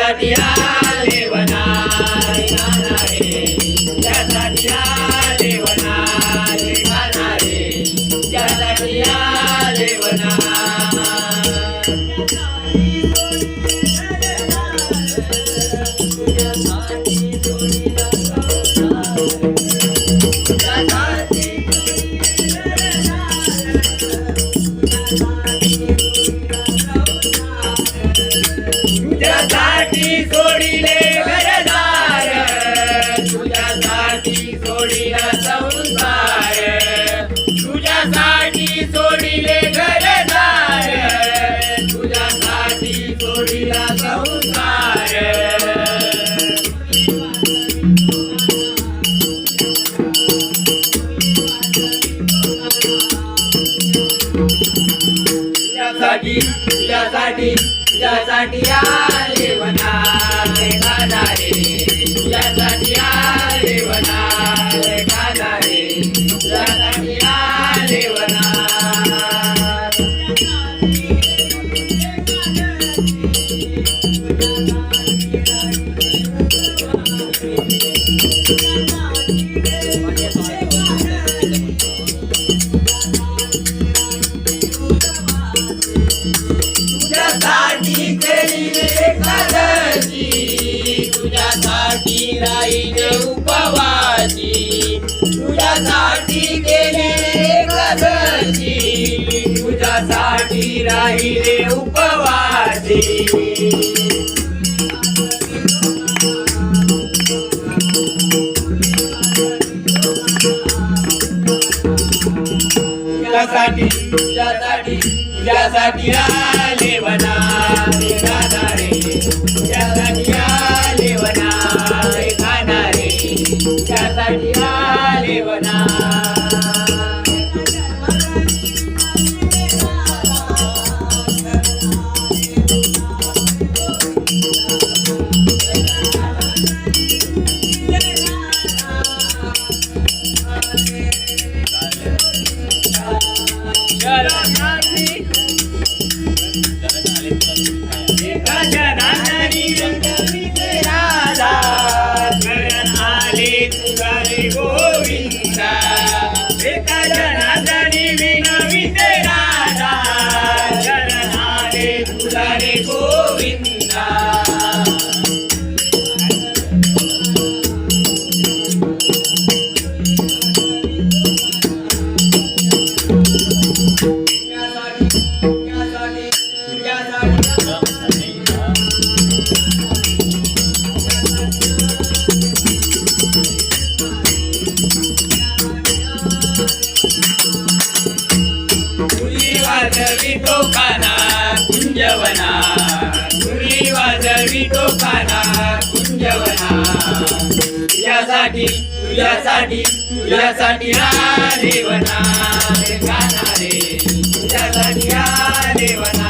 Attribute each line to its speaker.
Speaker 1: तुझ्यासाठी आले वना गाणा रे तुझ्यासाठी आले वना गाणा रे तुझ्यासाठी आले वना तुझ्यासाठी सोडिले घरदार तुझ्यासाठी सोडिला संसार तुझ्यासाठी सोडिले घरदार तुझ्यासाठी सोडिला संसार तुझ्यासाठी आले वना गाणा रे तुझ्यासाठी आले वना गाणा रे तुझ्यासाठी आले वना तुझ्यासाठी केली एकादशी तुझ्यासाठी राहिले उपवासी तुझ्यासाठी केली एकादशी तुझ्यासाठी राहिले उपवासी तुझ्यासाठी आले वना गाणा रे तुझ्यासाठी आले वना गाणा रे तुझ्यासाठी आले वना गोविंदा एका जनार्दनी विनविते राधा शरण आले तुला रे गोविंदा वाजवी टोकाना कुंजवना तुरी वाजवी टोकाना कुंजवना तुझ्यासाठी आले वना गाणा रे तुझ्यासाठी आले वना